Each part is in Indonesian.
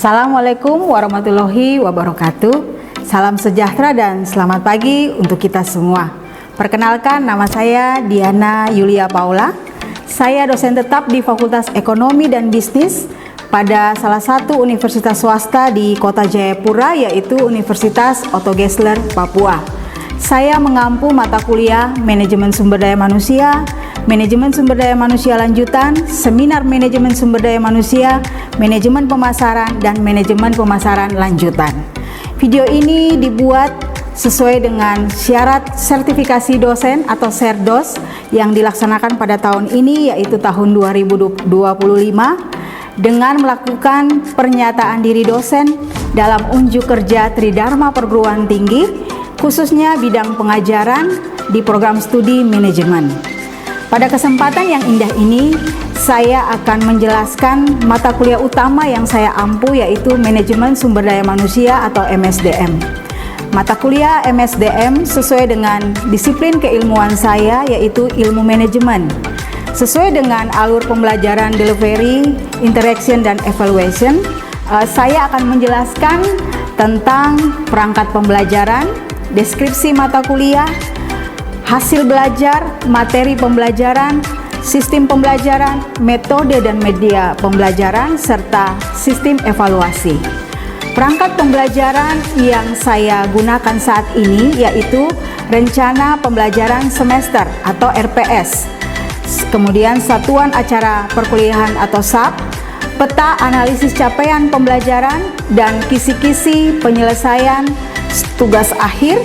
Assalamualaikum warahmatullahi wabarakatuh. Salam sejahtera dan selamat pagi untuk kita semua. Perkenalkan, nama saya Diana Yulia Paula. Saya dosen tetap di Fakultas Ekonomi dan Bisnis pada salah satu universitas swasta di Kota Jayapura, yaitu Universitas Otto Geisler, Papua. Saya mengampu mata kuliah Manajemen Sumber Daya Manusia, Manajemen Sumber Daya Manusia Lanjutan, Seminar Manajemen Sumber Daya Manusia, Manajemen Pemasaran, dan Manajemen Pemasaran Lanjutan. Video ini dibuat sesuai dengan syarat sertifikasi dosen atau SERDOS yang dilaksanakan pada tahun ini, yaitu tahun 2025, dengan melakukan pernyataan diri dosen dalam unjuk kerja Tridharma Perguruan Tinggi, khususnya bidang pengajaran di program studi manajemen. Pada kesempatan yang indah ini, saya akan menjelaskan mata kuliah utama yang saya ampu, yaitu Manajemen Sumber Daya Manusia atau MSDM. Mata kuliah MSDM sesuai dengan disiplin keilmuan saya, yaitu ilmu manajemen. Sesuai dengan alur pembelajaran delivery, interaction, dan evaluation, saya akan menjelaskan tentang perangkat pembelajaran, deskripsi mata kuliah, hasil belajar, materi pembelajaran, sistem pembelajaran, metode dan media pembelajaran, serta sistem evaluasi. Perangkat pembelajaran yang saya gunakan saat ini yaitu Rencana Pembelajaran Semester atau RPS, kemudian Satuan Acara Perkuliahan atau SAP, Peta Analisis Capaian Pembelajaran, dan kisi-kisi penyelesaian tugas akhir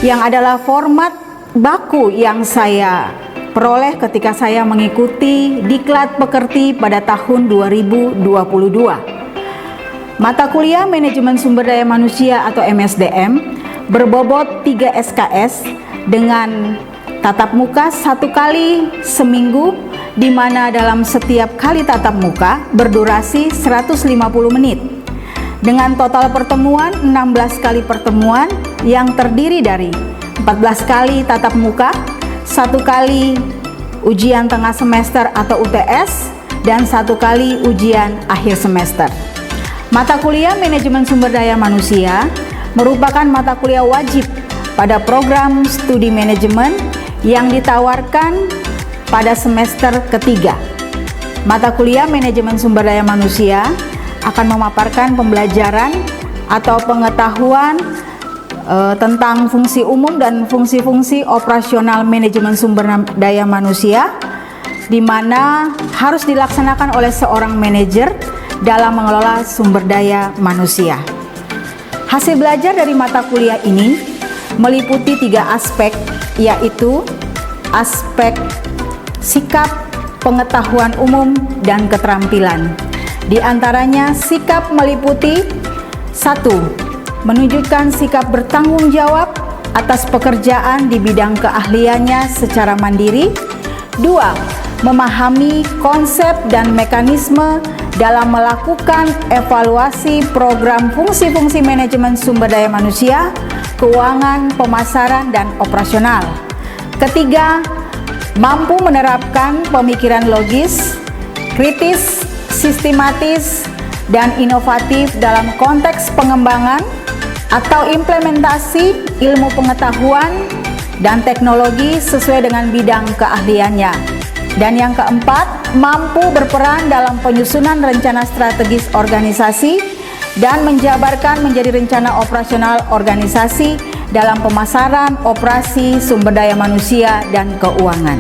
yang adalah format baku yang saya peroleh ketika saya mengikuti Diklat Pekerti pada tahun 2022. Mata kuliah Manajemen Sumber Daya Manusia atau MSDM berbobot 3 SKS dengan tatap muka 1 kali seminggu, di mana dalam setiap kali tatap muka berdurasi 150 menit. Dengan total pertemuan 16 kali pertemuan yang terdiri dari 14 kali tatap muka, 1 kali ujian tengah semester atau UTS, dan 1 kali ujian akhir semester. Mata kuliah Manajemen Sumber Daya Manusia merupakan mata kuliah wajib pada program studi manajemen yang ditawarkan pada semester ketiga. Mata kuliah Manajemen Sumber Daya Manusia akan memaparkan pembelajaran atau pengetahuan tentang fungsi umum dan fungsi-fungsi operasional manajemen sumber daya manusia, di mana harus dilaksanakan oleh seorang manajer dalam mengelola sumber daya manusia. Hasil belajar dari mata kuliah ini meliputi 3 aspek, yaitu aspek sikap, pengetahuan umum, dan keterampilan. Di antaranya sikap meliputi 1. Menunjukkan sikap bertanggung jawab atas pekerjaan di bidang keahliannya secara mandiri. 2. Memahami konsep dan mekanisme dalam melakukan evaluasi program fungsi-fungsi manajemen sumber daya manusia, keuangan, pemasaran, dan operasional. Ketiga, mampu menerapkan pemikiran logis, kritis, sistematis, dan inovatif dalam konteks pengembangan atau implementasi ilmu pengetahuan dan teknologi sesuai dengan bidang keahliannya. Dan yang keempat, mampu berperan dalam penyusunan rencana strategis organisasi dan menjabarkan menjadi rencana operasional organisasi dalam pemasaran, operasi, sumber daya manusia, dan keuangan.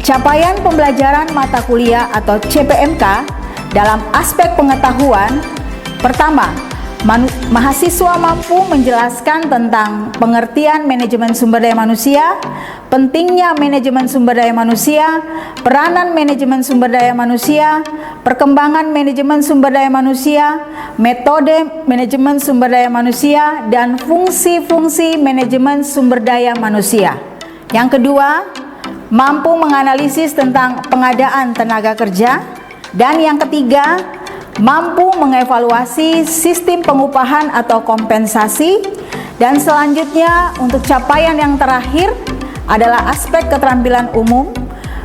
Capaian pembelajaran mata kuliah atau CPMK dalam aspek pengetahuan. Pertama, mahasiswa mampu menjelaskan tentang pengertian manajemen sumber daya manusia, pentingnya manajemen sumber daya manusia, peranan manajemen sumber daya manusia, perkembangan manajemen sumber daya manusia, metode manajemen sumber daya manusia, dan fungsi-fungsi manajemen sumber daya manusia. Yang kedua, mampu menganalisis tentang pengadaan tenaga kerja. Dan yang ketiga, mampu mengevaluasi sistem pengupahan atau kompensasi. Dan selanjutnya, untuk capaian yang terakhir adalah aspek keterampilan umum,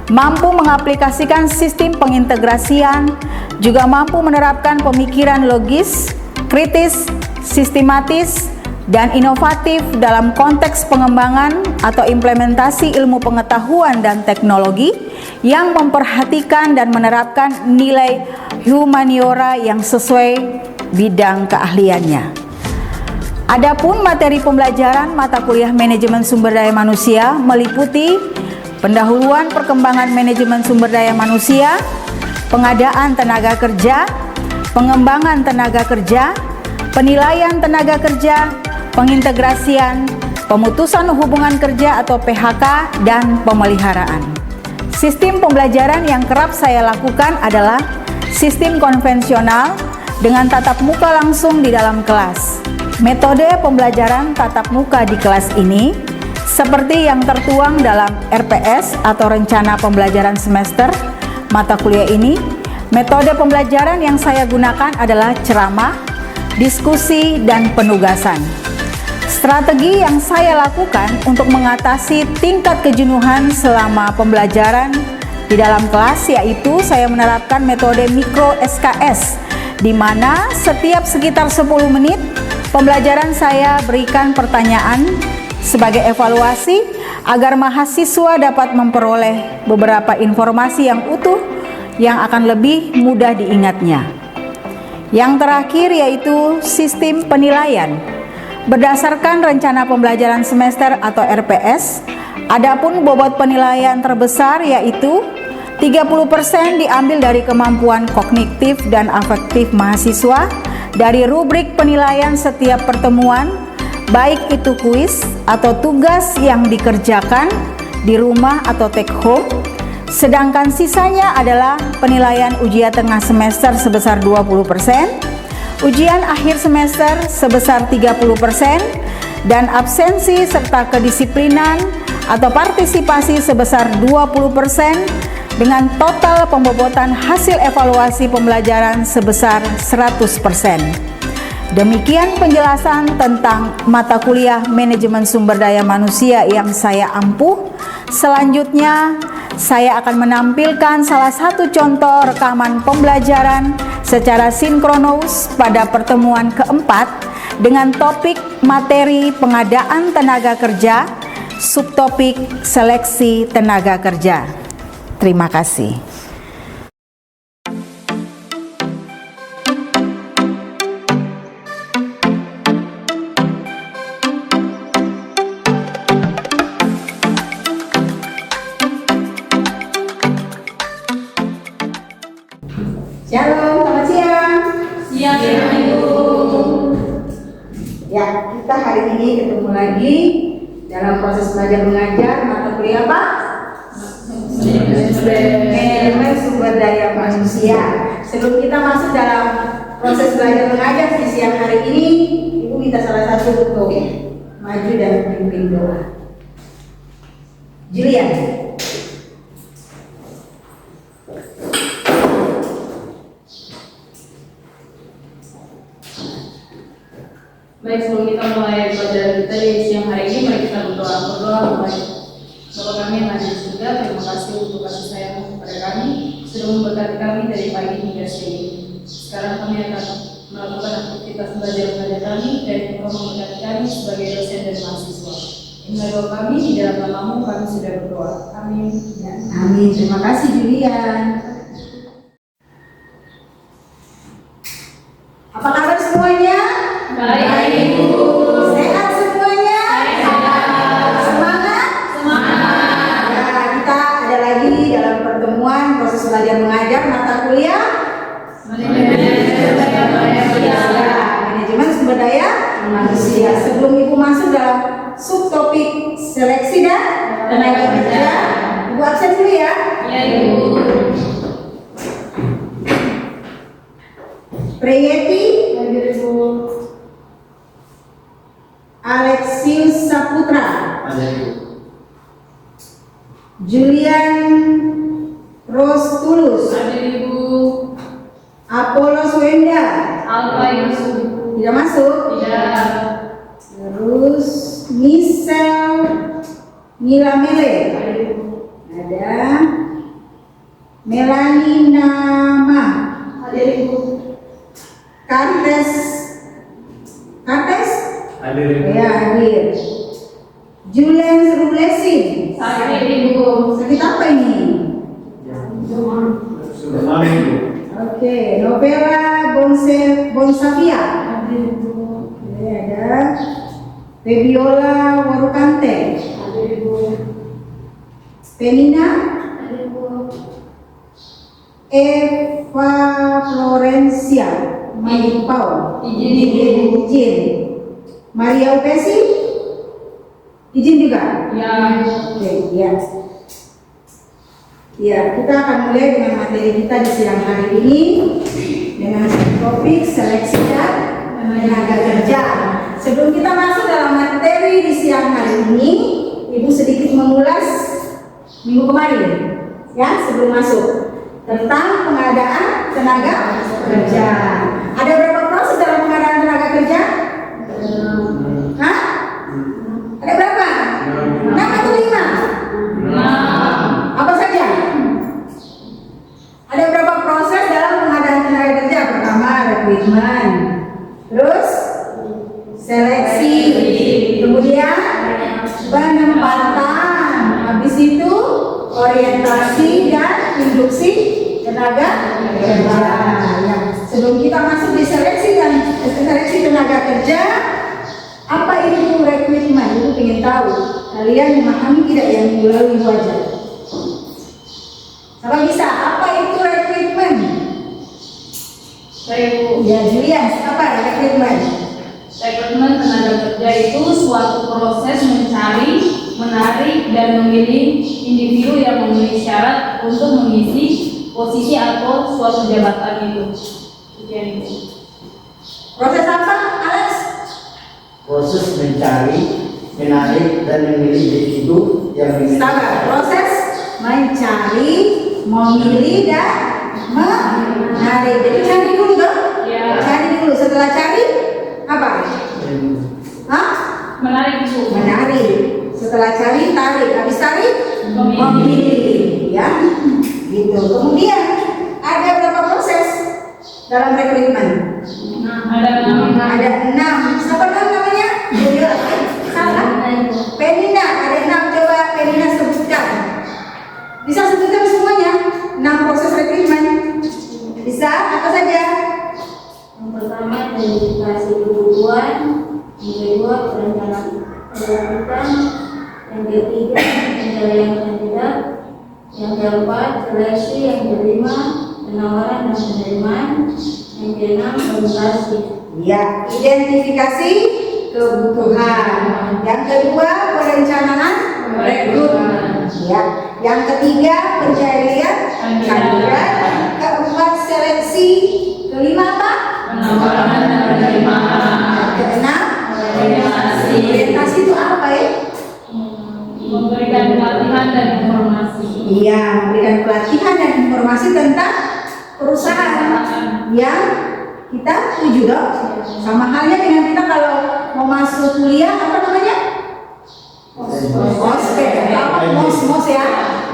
mampu mengaplikasikan sistem pengintegrasian, juga mampu menerapkan pemikiran logis, kritis, sistematis, dan inovatif dalam konteks pengembangan atau implementasi ilmu pengetahuan dan teknologi yang memperhatikan dan menerapkan nilai humaniora yang sesuai bidang keahliannya. Adapun materi pembelajaran mata kuliah manajemen sumber daya manusia meliputi pendahuluan perkembangan manajemen sumber daya manusia, pengadaan tenaga kerja, pengembangan tenaga kerja, penilaian tenaga kerja, pengintegrasian, pemutusan hubungan kerja atau PHK, dan pemeliharaan. Sistem pembelajaran yang kerap saya lakukan adalah sistem konvensional dengan tatap muka langsung di dalam kelas. Metode pembelajaran tatap muka di kelas ini seperti yang tertuang dalam RPS atau Rencana Pembelajaran Semester mata kuliah ini. Metode pembelajaran yang saya gunakan adalah ceramah, diskusi, dan penugasan. Strategi yang saya lakukan untuk mengatasi tingkat kejenuhan selama pembelajaran di dalam kelas yaitu saya menerapkan metode mikro SKS, di mana setiap sekitar 10 menit pembelajaran saya berikan pertanyaan sebagai evaluasi agar mahasiswa dapat memperoleh beberapa informasi yang utuh yang akan lebih mudah diingatnya. Yang terakhir yaitu sistem penilaian. Berdasarkan rencana pembelajaran semester atau RPS, adapun bobot penilaian terbesar yaitu 30% diambil dari kemampuan kognitif dan afektif mahasiswa dari rubrik penilaian setiap pertemuan, baik itu kuis atau tugas yang dikerjakan di rumah atau take home. Sedangkan sisanya adalah penilaian ujian tengah semester sebesar 20%, ujian akhir semester sebesar 30%, dan absensi serta kedisiplinan atau partisipasi sebesar 20% dengan total pembobotan hasil evaluasi pembelajaran sebesar 100%. Demikian penjelasan tentang mata kuliah manajemen sumber daya manusia yang saya ampuh. Selanjutnya, saya akan menampilkan salah satu contoh rekaman pembelajaran secara sinkronus pada pertemuan keempat dengan topik materi pengadaan tenaga kerja, subtopik seleksi tenaga kerja. Terima kasih. Shalom, selamat siang. Siang, Ibu. Ya, kita hari ini ketemu lagi dalam proses belajar mengajar mata kuliah apa? Manajemen sumber daya manusia. Sebelum kita masuk dalam proses belajar mengajar di siang hari ini, Ibu minta salah satu untuk maju dan pimpin doa. Julian. Baik, sebelum kita mulai pelajaran kita di siang hari ini, mari kita berdoa mulai. Bapa kami yang ada di surga, terima kasih untuk kasih sayang kepada kami sudah memberkati kami dari pagi hingga siang ini. Sekarang kami akan melakukan aktivitas belajar mengajar kami dan Engkau memberkati kami sebagai dosen dan mahasiswa. Inilah doa kami, di dalam nama-Mu kami sudah berdoa. Amin. Ya, amin. Terima kasih Julian. Apa kabar semuanya? Baik, Ibu. Sehat semuanya? Sehat. Semangat? Semangat. Ya, kita ada lagi dalam pertemuan proses belajar mengajar mata kuliah Manajemen sumber daya manusia. manajemen sumber daya manusia. Sebelum Ibu masuk dalam subtopik seleksi dan tenaga kerja, Ibu absen dulu ya. Ya, Ibu. Priyeti Hadir, Ibu. Alexius Saputra, Ada Ibu. Julian Rostulus, Hadir, Ibu. Apollos Wenda. Alfa, Ibu. Tidak masuk. Tidak. Terus Michelle Milamele. Hadir, Ibu. Ada. Melani Nama. Hadir Ibu. Kartes. Hadir Ibu. Ya, hadir. Julian Rublesin. Hadir Ibu. Sakit apa ini? Sudah Ibu. Oke, Novela Bonsavia. Hadir Ibu. Oke, ada Febiola Warukante. Hadir Ibu. Penina. Hadir Ibu. Eva Florencia. Mayupau. Izin. Maria Upesi. Izin juga. Ya. Oke, ya. Ya, kita akan mulai dengan materi kita di sidang hari ini dengan topik seleksi dan tenaga kerja. Sebelum kita masuk dalam materi di siang hari ini, Ibu sedikit mengulas minggu kemarin, ya, sebelum masuk tentang pengadaan tenaga kerja. Ada berapa proses dalam pengadaan tenaga kerja? Hah? Ada berapa? 6 atau 5? Apa saja? Ada berapa proses dalam pengadaan tenaga kerja? Pertama, rekrutmen, terus seleksi, kemudian penempatan, habis itu orientasi dan induksi tenaga kerja. Ya. Sebelum kita masuk di seleksi tenaga kerja, apa itu rekrutmen? Ibu ingin tahu. Kalian memahami tidak yang melalui wajah? Siapa bisa? Apa itu rekrutmen? Saya Ibu. Ya, Julian, apa rekrutmen? Rekrutmen tenaga kerja itu suatu proses mencari, menarik, dan memilih individu yang memenuhi syarat untuk mengisi posisi atau suatu jabatan itu. Sekian Ibu. Proses apa, Alex? Proses mencari, menarik, dan memilih individu yang Sabar. Proses mencari, memilih, dan menarik. Jadi cari dulu dong. Ya. Cari dulu. Setelah cari, apa? Hah? Menarik Ibu. Menarik. Setelah cari, tarik. Habis tarik, Memilih. memilih. Ya, gitu. Kemudian ada berapa proses dalam rekrutmen? Ada 6. Ada 6. Siapa namanya? Julia. Salah. Penina. Ada 6. Coba Penina sebutkan. Bisa sebutkan semuanya? 6 proses rekrutmen. Bisa? Apa saja? Yang pertama identifikasi kebutuhan, yang kedua perencanaan perekrutan, yang ketiga pencarian kandidat, yang keempat seleksi, yang kelima penawaran dan penerimaan, yang keenam validasi. Ya, identifikasi kebutuhan. Yang kedua perencanaan rekrutmen. Ya. Yang ketiga pencarian kandidat. Keempat seleksi. Kelima apa? Penawaran dan penerimaan. Keenam Orientasi. orientasi itu apa ya? Memberikan pelatihan dan informasi. Iya, memberikan pelatihan dan informasi tentang perusahaan yang kita tuju dong. Sama halnya dengan kita kalau mau masuk kuliah, apa namanya? Ospek, mos ya.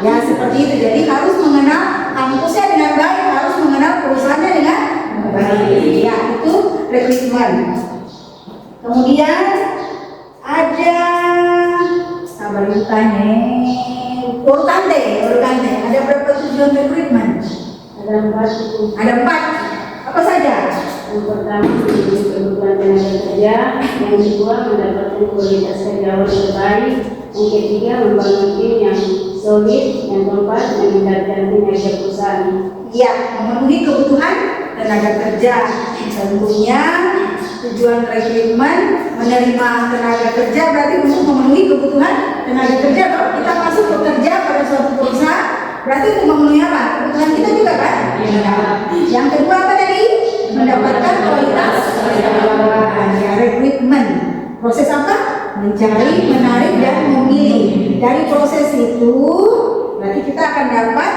Ya seperti itu. Jadi harus mengenal kampusnya dengan baik, harus mengenal perusahaannya dengan baik. Ya itu rekrutmen. Kemudian ada sabar tanya urutan deh. Ada berapa tujuan rekrutmen? Ada 4 itu. Ada 4. Apa saja? Yang pertama memenuhi kebutuhan tenaga kerja, yang kedua mendapatkan kualitas karyawan terbaik, yang ketiga membangun tim yang solid, yang keempat meningkatkan kinerja perusahaan. Ya, memenuhi kebutuhan tenaga kerja. Tentunya tujuan rekrutmen menerima tenaga kerja berarti untuk memenuhi kebutuhan tenaga kerja. Kalau kita masuk bekerja pada suatu perusahaan, berarti untuk memenuhi apa? Kebutuhan kita juga kan? Iya. Yang kedua apa tadi? Mendapatkan kualitas karyawan. Ya, rekrutmen. Proses apa? Mencari, menarik, dan memilih. Dari proses itu, berarti kita akan dapat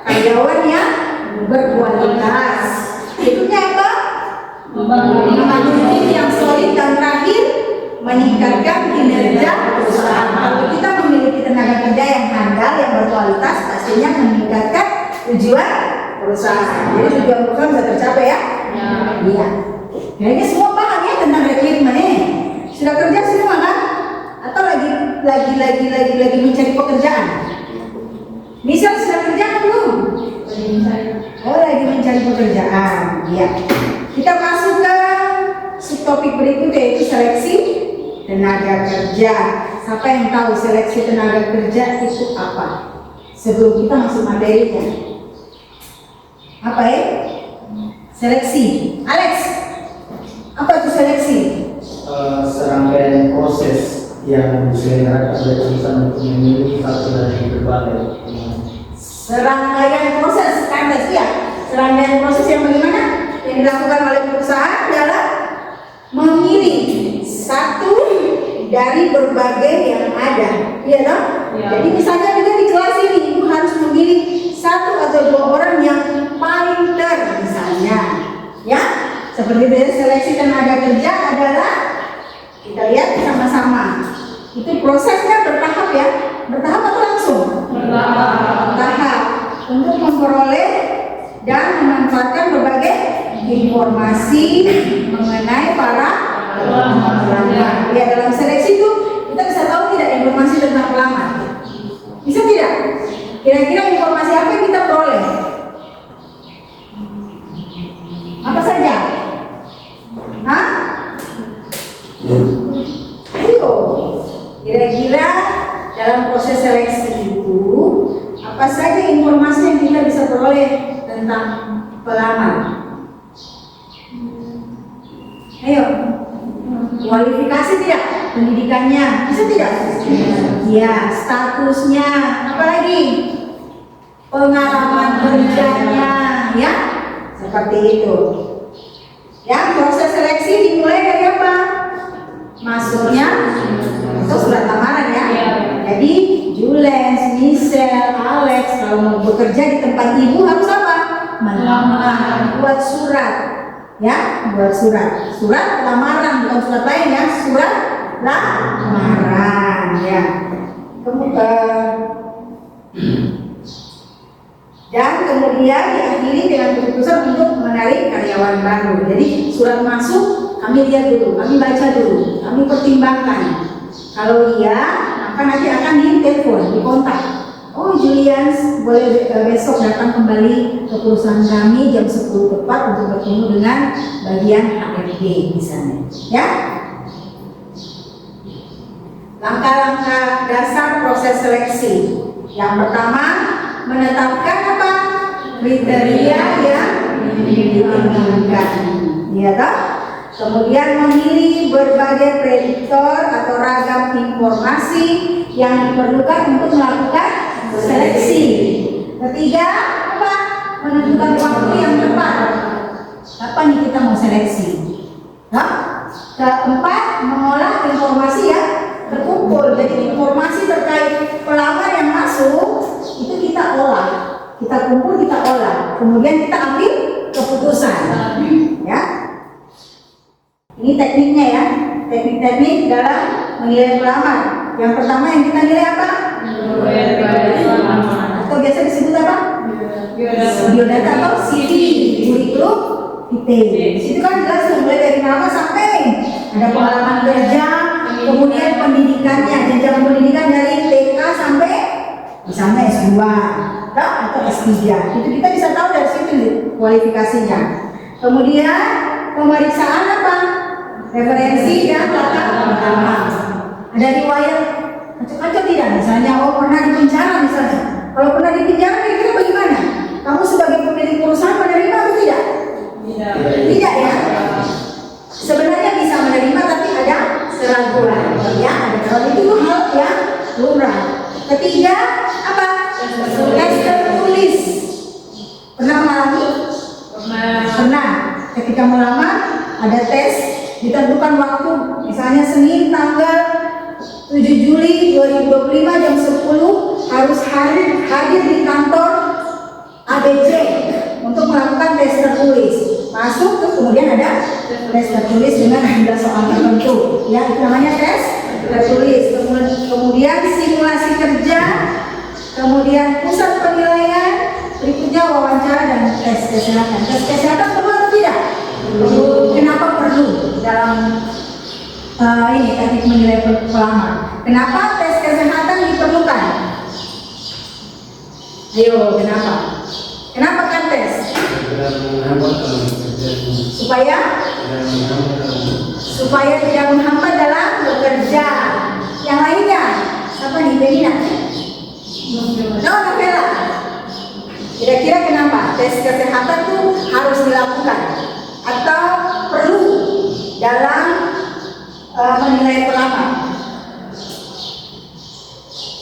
karyawan yang berkualitas. Berikutnya apa? Membangun tim yang solid, dan terakhir meningkatkan kinerja perusahaan. Kalau kita memiliki tenaga kerja yang handal, yang berkualitas, pastinya meningkatkan tujuan perusahaan. Jadi tujuan perusahaan bisa tercapai ya? Ya. Iya. Kayaknya semua paham ya tentang rekrutmen ini. Sudah kerja semua kan? Atau lagi mencari pekerjaan? Misal sudah kerja kan belum? Oh, lagi mencari pekerjaan. Iya. Kita masuk ke subtopik berikutnya yaitu seleksi tenaga kerja. Siapa yang tahu seleksi tenaga kerja itu apa? Sebelum kita masuk materinya. Apa ya? Seleksi. Alex, apa itu seleksi? Serangkaian proses yang diselenggarakan oleh perusahaan untuk memilih satu dari berbagai Serangkaian proses, kandas ya. Serangkaian proses yang bagaimana? Yang dilakukan oleh perusahaan adalah memilih satu dari berbagai yang ada. Iya dong? Ya. Jadi misalnya juga di kelas ini ibu harus memilih satu atau dua orang yang paling misalnya. Ya, seperti itu. Seleksi tenaga kerja adalah kita lihat sama-sama. Itu prosesnya bertahap ya. Bertahap atau langsung? Bertahap untuk memperoleh dan memanfaatkan berbagai informasi mengenai para pelamar. Ya, dalam seleksi itu kita bisa tahu tidak informasi tentang pelamar? Bisa tidak? Kira-kira informasi apa yang kita peroleh? Apa saja? Hah? Ayo. Kira-kira dalam proses seleksi itu apa saja informasi yang kita bisa peroleh tentang pelamar? Ayo. Kualifikasi tidak? Pendidikannya bisa tidak? Ya, statusnya, apalagi pengalaman kerjanya, ya, seperti itu. Ya, proses seleksi dimulai dari apa? Masuknya itu surat lamaran ya. Jadi Jules, Michelle, Alex kalau mau bekerja di tempat ibu harus apa? Melamar, buat surat. Ya, buat surat lamaran, bukan surat lain ya, surat lamaran ya. Dan kemudian diakhiri dengan keputusan untuk menarik karyawan baru. Jadi surat masuk kami lihat dulu, kami baca dulu, kami pertimbangkan. Kalau iya, maka nanti akan ditelepon, dikontak. Oh, Julian boleh besok datang kembali ke perusahaan kami jam 10 tepat untuk bertemu dengan bagian HRD misalnya. Ya. Langkah-langkah dasar proses seleksi. Yang pertama, menetapkan apa? Kriteria yang diinginkan. Iya toh? Kemudian memilih berbagai prediktor atau ragam informasi yang diperlukan untuk melakukan seleksi. Ketiga, apa? Menentukan waktu yang tepat. Kapan nih kita mau seleksi? Nah, keempat, mengolah informasi yang terkumpul. Jadi informasi terkait pelamar yang masuk itu kita olah, kita kumpul, kita olah. Kemudian kita ambil keputusan. Ya. Ini tekniknya ya. Teknik-teknik dalam menilai pelamar. Yang pertama yang kita nilai apa? Atau biasa disebut apa? Biodata atau CV, kurikulum vitae. Di situ kan jelas mulai dari nama sampai ada pengalaman kerja, kemudian pendidikannya, jenjang pendidikan dari TK sampai misalnya S2 atau S3. Itu kita bisa tahu dari situ kualifikasinya. Kemudian pemeriksaan apa? Referensi dan latar belakang. Ada riwayat kacau-kacau tidak? Misalnya, oh pernah di penjara misalnya. Kalau pernah di penjara kira-kira bagaimana? Kamu sebagai pemilik perusahaan menerima atau tidak? Tidak ya. Sebenarnya bisa menerima tapi ada keraguan. Ya, ada keraguan itu hal yang lumrah. Ketiga apa? Tes tertulis. Pernah mengalami? Pernah. Ketika melamar ada tes, ditentukan waktu, misalnya Senin tanggal 7 Juli 2025 jam 10 harus hadir di kantor ABC untuk melakukan tes tertulis. Masuk terus kemudian ada tes tertulis dengan jumlah soal tertentu. Ya, itu namanya tes tertulis. Kemudian simulasi kerja, kemudian pusat penilaian, berikutnya berikutnya wawancara dan tes kesehatan. Tes kesehatan perlu atau tidak? Perlu. Kenapa perlu dalam ini teknik menilai pelamar? Kenapa tes kesehatan diperlukan? Ayo, kenapa? Kenapa kan tes? Supaya tidak menghambat dalam bekerja. Yang lainnya, apa nih, Belina? Novela. Kira-kira kenapa tes kesehatan tuh harus dilakukan atau perlu dalam menilai pelamar?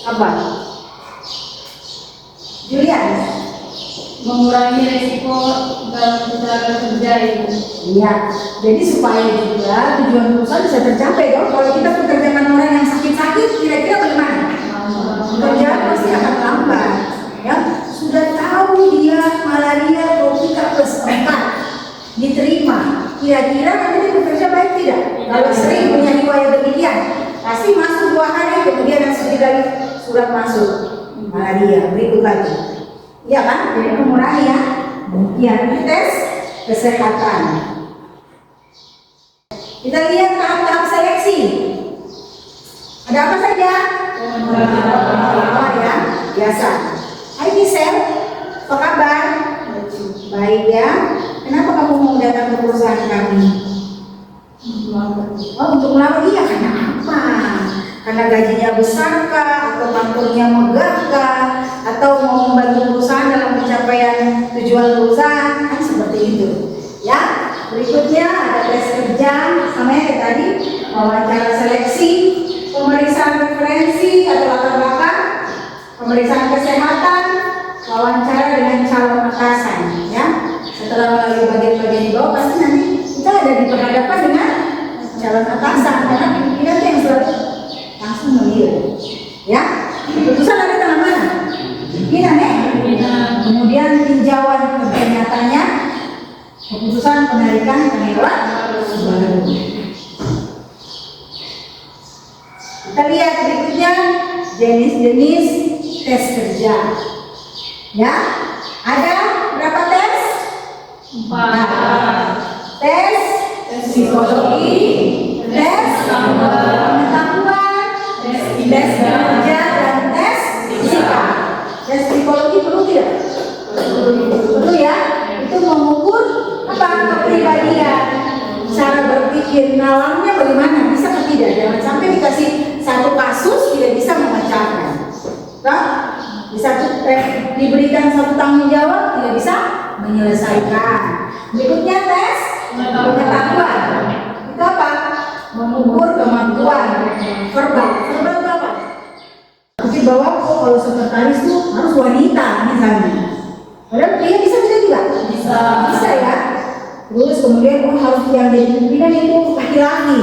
Apa? Julian? Mengurangi resiko dalam kecelakaan kerja itu. Iya, jadi supaya juga tujuan perusahaan bisa tercapai dong. Kalau kita pekerjaan orang yang sakit-sakit, kira-kira bagaimana? Pekerjaan pasti akan lambat. Ya, sudah tahu dia malaria tropika +4 diterima. Kira-kira nanti dia bekerja baik tidak? Kalau sering punya riwayat demikian, pasti masuk 2 hari kemudian yang sedih lagi surat masuk malaria berikut lagi. Iya kan? Jadi mengurangi ya. Demikian tes kesehatan. Kita lihat tahap-tahap seleksi. Ada apa saja? Oh ya, biasa. Hai Gisel, apa kabar? Baik ya. Kenapa kamu mau datang ke perusahaan kami? Oh, untuk melamar. Iya, karena apa? Karena gajinya besar kah? Atau kantornya megah kah? Atau mau membantu perusahaan dalam pencapaian tujuan perusahaan? Kan seperti itu. Ya, berikutnya ada tes kerja, sama kayak tadi, wawancara seleksi, pemeriksaan referensi atau latar belakang, pemeriksaan kesehatan, wawancara dengan calon atasan. Ya, setelah melalui bagian-bagian di bawah, pasti nanti kita ada diperhadapkan dengan calon atasan karena pimpinan yang selalu langsung menilai. Ya, keputusan ada tangan mana? Pimpinan ya. Kemudian tinjauan kerja nyatanya, keputusan penarikan karyawan baru. Kita lihat berikutnya jenis-jenis tes kerja. Ya, ada berapa tes? 4. Tes psikologi, tes pengetahuan, tes kerja, dan tes fisika. Tes psikologi perlu tidak? Perlu ya. Itu mengukur apa? Kepribadian, cara berpikir, nalarnya bagaimana, bisa atau tidak. Jangan sampai dikasih satu kasus tidak bisa memecahkan. Nah, bisa diberikan satu tanggung jawab tidak bisa menyelesaikan. Berikutnya tes pengetahuan. Itu apa? Mengukur kemampuan verbal. Verbal itu apa? Tapi bahwa kalau sekretaris itu harus wanita misalnya. Padahal pria bisa juga? Bisa ya. Terus kemudian harus yang jadi pimpinan itu laki-laki.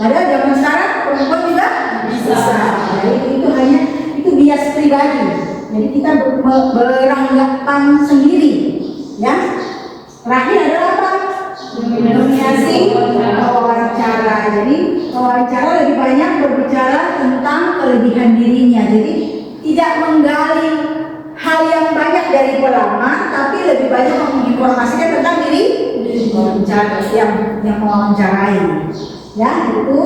Padahal zaman sekarang perempuan juga bisa. Jadi itu hanya itu bias pribadi. Jadi kita beranggapan sendiri, ya. Terakhir adalah apa? Nominasi wawancara. Jadi wawancara lebih banyak berbicara tentang kelebihan dirinya. Jadi tidak menggali hal yang banyak dari pelamar, tapi lebih banyak menginformasikan tentang diri wawancara yang mewawancarai. Ya, itu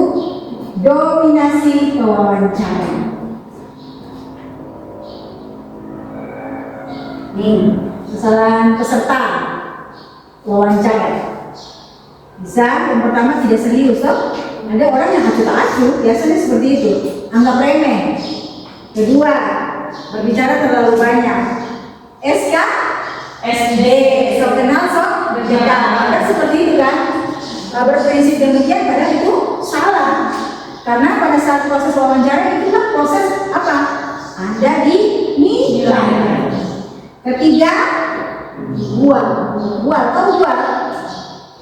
dominasi wawancara. Nih, kesalahan peserta wawancara. Bisa, yang pertama tidak serius, toh. Ada orang yang acuh-acuh, biasanya seperti itu, anggap remeh. Kedua, berbicara terlalu banyak. SK, SD, so kenal, so berbeda. Ada seperti itu kan? Berprinsip demikian, padahal itu salah. Karena pada saat proses wawancara itu kan proses apa? Anda dinilai. Ketiga, bual, tahu bual?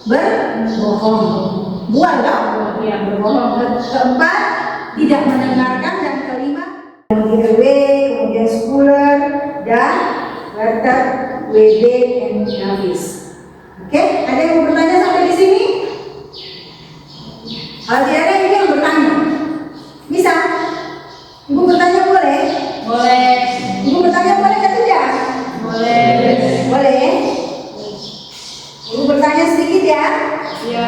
Berbohong, bual kan? Ya, berbohong. Keempat, tidak mendengarkan, dan kelima, RW, kemudian schooler, dan letter WD and Davis. Oke, ada yang mau bertanya sampai di sini? Kalau tidak ada yang bertanya, bisa? Ibu bertanya boleh? Boleh. Ibu bertanya boleh atau tidak? Boleh. Boleh? Ibu bertanya sedikit ya. Ya,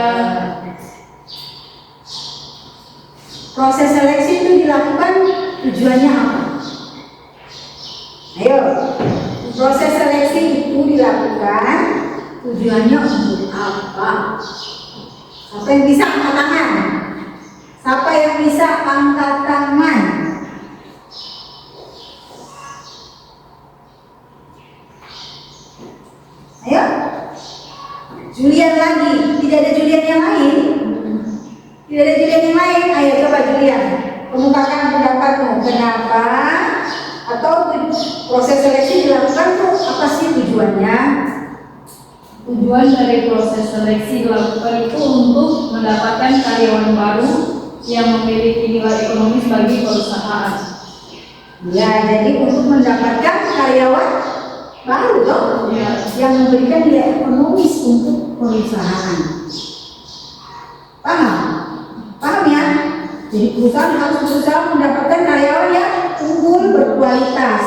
Proses seleksi itu dilakukan tujuannya apa? Ayo. Proses seleksi itu dilakukan tujuannya untuk apa? Siapa yang bisa angkat tangan? Siapa yang bisa angkat tangan? Ayo. Julian lagi. Tidak ada Julian yang lain? Tidak ada Julian yang lain? Ayo coba Julian. Kemukakan pendapatmu. Kenapa? Atau proses seleksi dilakukan tuh apa sih tujuannya? tujuan dari proses seleksi dilakukan itu untuk mendapatkan karyawan baru yang memiliki nilai ekonomis bagi perusahaan. Ya, jadi untuk mendapatkan karyawan baru loh, Ya. yang memberikan nilai ekonomis untuk perusahaan. Paham? Paham ya? Jadi perusahaan harus berusaha mendapatkan karyawan yang unggul, berkualitas.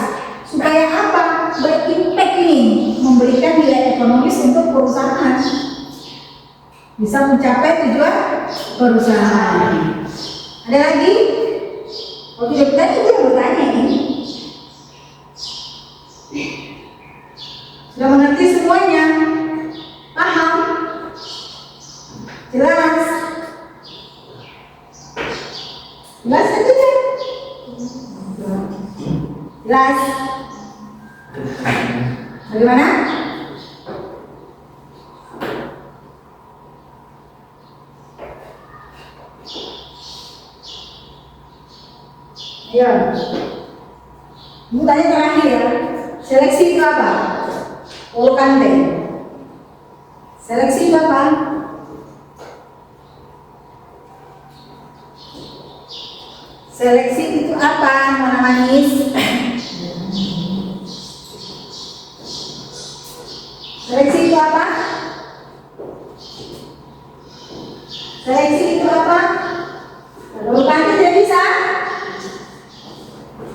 Supaya apa? Berimpact ini, memberikan nilai ekonomis untuk perusahaan. Bisa mencapai tujuan perusahaan. Ada lagi? Oh tidak, tadi itu yang bertanya ini. Sudah mengerti semuanya? Paham? Jelas? Jelas kan tidak? Jelas? Bagaimana? Ayo. Ibu tanya terakhir, seleksi itu apa? Polkande. Seleksi itu apa? Seleksi itu apa? Mana manis? Seleksi itu apa? Seleksi itu apa? Polkande tidak bisa?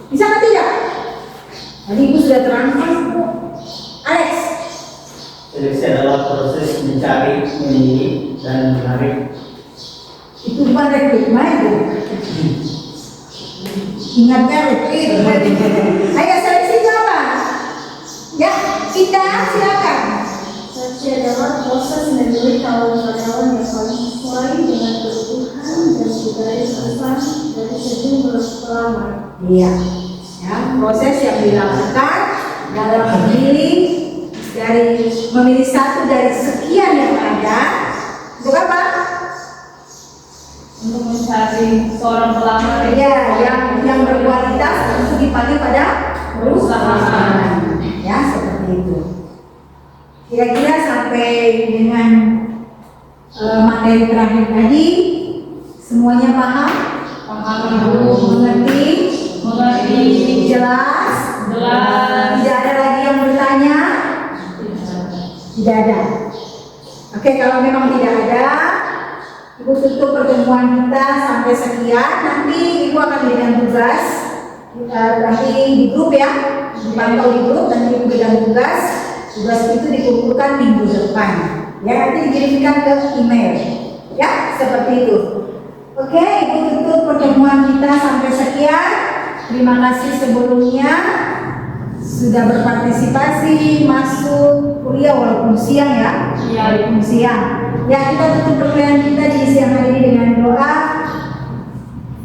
Bisa atau tidak? Tadi ibu sudah terangkan, Bu. Alex. Seleksi adalah proses mencari, memilih, dan menarik. Itu bukan rekrutmen, Bu. Ingatnya rekrutmen. Ayo seleksi itu apa? Ya, kita silakan. Seleksi adalah proses memilih karyawan yang paling sesuai dengan kebutuhan dan budaya perusahaan dari sejumlah pelamar. Iya, ya, proses yang dilakukan dalam memilih satu dari sekian yang ada. Untuk apa? Untuk mencari seorang pelamar Ya, yang berkualitas untuk dipakai pada perusahaan. Ya, seperti itu. Kira-kira sampai dengan materi terakhir tadi semuanya paham? paham Mengerti? mengerti Jelas? jelas. Tidak ada lagi yang bertanya? Tidak ada. Oke, kalau memang tidak ada, Ibu tutup pertemuan kita sampai sekian. Nanti Ibu akan berikan tugas nanti di grup ya, dipantau di grup. Nanti Ibu berikan tugas. Tugas itu dikumpulkan minggu depan. Ya, nanti dikirimkan ke email. Ya, seperti itu. Oke, Ibu tutup pertemuan kita sampai sekian. Terima kasih sebelumnya sudah berpartisipasi masuk kuliah walaupun siang ya. Iya. Walaupun siang. Ya, kita tutup perkuliahan kita di siang hari ini dengan doa.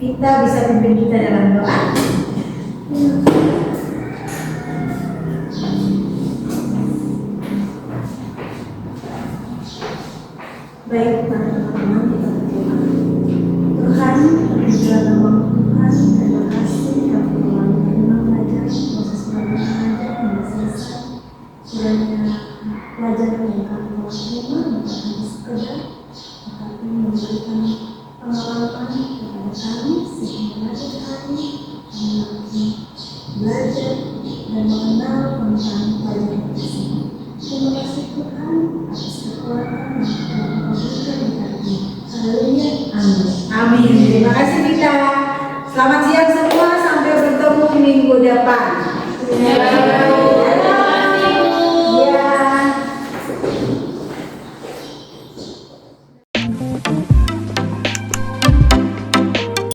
Kita bisa pimpin kita dalam doa. Baik para teman-teman, kita berdoa. Tuhan, terpujilah nama Tuhan. Terima kasih kami telah menerima pelajaran proses belajar yang selesai. Kiranya pelajaran yang kami telah terima bukan hanya sekedar, tetapi memberikan pengalaman kepada kami sehingga kami mengerti, belajar dan mengenal tentang pelajaran tersebut. Terima kasih Tuhan atas kekuatan yang telah Engkau berikan di kami. Haleluya. Amin. Amin. Terima kasih Vita. Selamat siang semua. Sampai bertemu minggu depan. Ya.